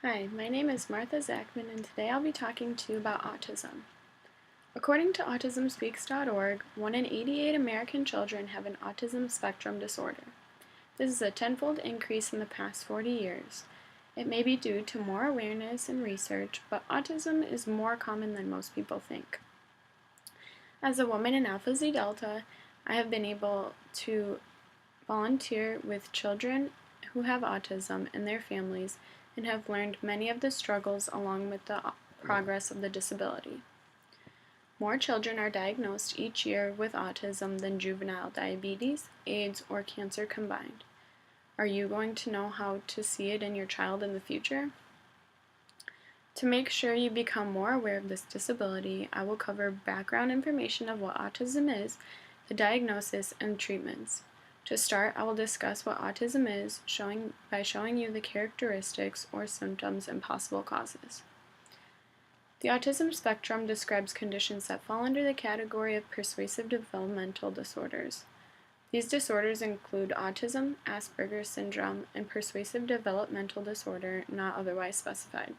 Hi, my name is Martha Zachman, and today I'll be talking to you about autism. According to autismspeaks.org, 1 in 88 American children have an autism spectrum disorder. This is a tenfold increase in the past 40 years. It may be due to more awareness and research, but autism is more common than most people think. As a woman in Alpha Zeta Delta, I have been able to volunteer with children who have autism and their families and have learned many of the struggles along with the progress of the disability. More children are diagnosed each year with autism than juvenile diabetes, AIDS, or cancer combined. Are you going to know how to see it in your child in the future? To make sure you become more aware of this disability, I will cover background information of what autism is, the diagnosis, and treatments. To start, I will discuss what autism is by showing you the characteristics or symptoms and possible causes. The autism spectrum describes conditions that fall under the category of pervasive developmental disorders. These disorders include autism, Asperger's syndrome, and pervasive developmental disorder not otherwise specified.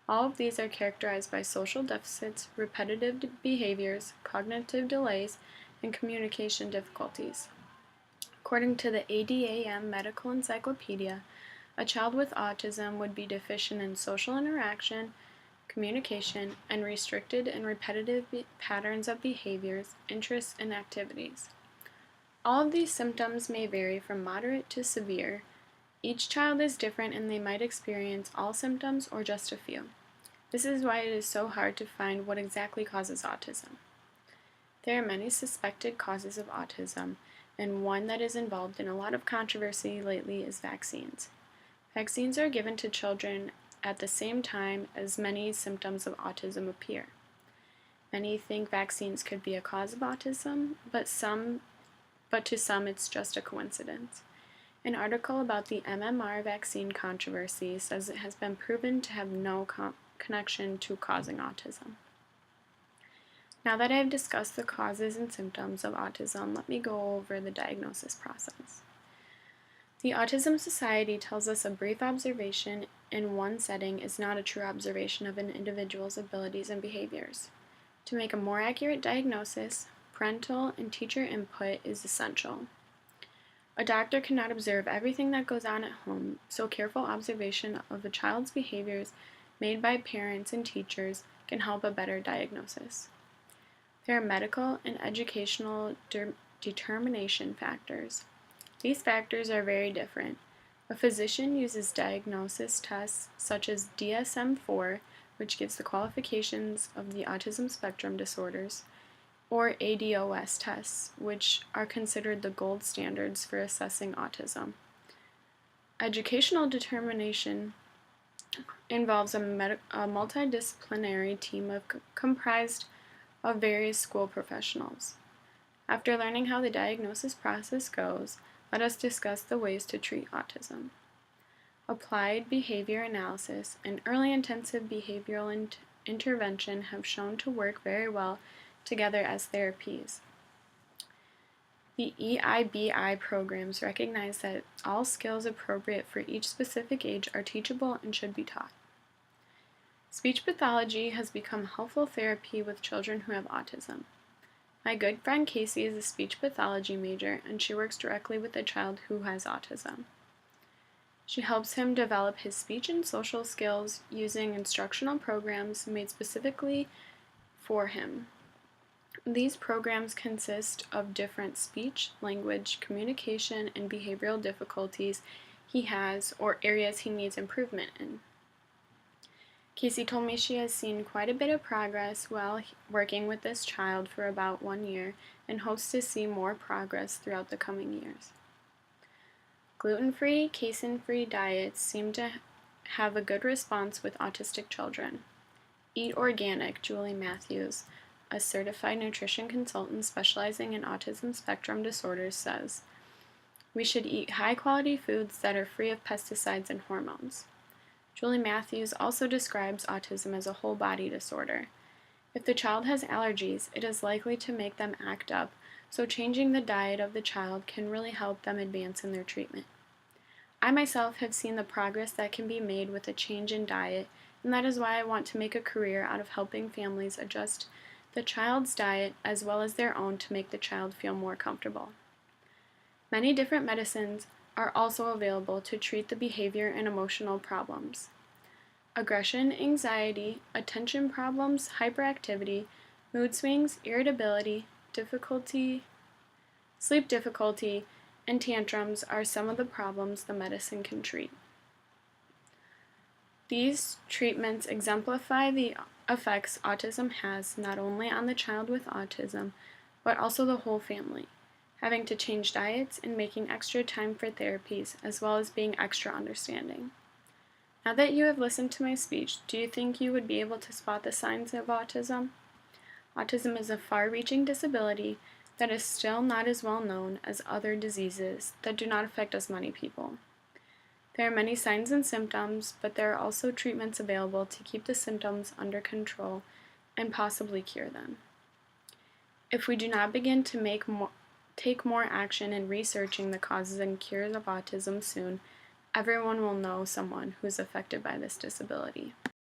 All of these are characterized by social deficits, repetitive behaviors, cognitive delays, and communication difficulties. According to the ADAM Medical Encyclopedia, a child with autism would be deficient in social interaction, communication, and restricted and repetitive patterns of behaviors, interests, and activities. All of these symptoms may vary from moderate to severe. Each child is different and they might experience all symptoms or just a few. This is why it is so hard to find what exactly causes autism. There are many suspected causes of autism, and one that is involved in a lot of controversy lately is vaccines. Vaccines are given to children at the same time as many symptoms of autism appear. Many think vaccines could be a cause of autism, but to some it's just a coincidence. An article about the MMR vaccine controversy says it has been proven to have no connection to causing autism. Now that I have discussed the causes and symptoms of autism, let me go over the diagnosis process. The Autism Society tells us a brief observation in one setting is not a true observation of an individual's abilities and behaviors. To make a more accurate diagnosis, parental and teacher input is essential. A doctor cannot observe everything that goes on at home, so careful observation of a child's behaviors made by parents and teachers can help a better diagnosis. There are medical and educational determination factors. These factors are very different. A physician uses diagnosis tests such as DSM-4, which gives the qualifications of the autism spectrum disorders, or ADOS tests, which are considered the gold standards for assessing autism. Educational determination involves a multidisciplinary team comprised of various school professionals. After learning how the diagnosis process goes, let us discuss the ways to treat autism. Applied behavior analysis and early intensive behavioral intervention have shown to work very well together as therapies. The EIBI programs recognize that all skills appropriate for each specific age are teachable and should be taught. Speech pathology has become helpful therapy with children who have autism. My good friend Casey is a speech pathology major, and she works directly with a child who has autism. She helps him develop his speech and social skills using instructional programs made specifically for him. These programs consist of different speech, language, communication, and behavioral difficulties he has or areas he needs improvement in. Casey told me she has seen quite a bit of progress while working with this child for about 1 year and hopes to see more progress throughout the coming years. Gluten-free, casein-free diets seem to have a good response with autistic children. Eat Organic, Julie Matthews, a certified nutrition consultant specializing in autism spectrum disorders, says, "We should eat high-quality foods that are free of pesticides and hormones." Julie Matthews also describes autism as a whole body disorder. If the child has allergies, it is likely to make them act up, so changing the diet of the child can really help them advance in their treatment. I myself have seen the progress that can be made with a change in diet, and that is why I want to make a career out of helping families adjust the child's diet as well as their own to make the child feel more comfortable. Many different medicines are also available to treat the behavior and emotional problems. Aggression, anxiety, attention problems, hyperactivity, mood swings, irritability, sleep difficulty, and tantrums are some of the problems the medicine can treat. These treatments exemplify the effects autism has not only on the child with autism, but also the whole family, having to change diets and making extra time for therapies, as well as being extra understanding. Now that you have listened to my speech, do you think you would be able to spot the signs of autism? Autism is a far-reaching disability that is still not as well known as other diseases that do not affect as many people. There are many signs and symptoms, but there are also treatments available to keep the symptoms under control and possibly cure them. If we do not begin to take more action in researching the causes and cures of autism soon, everyone will know someone who is affected by this disability.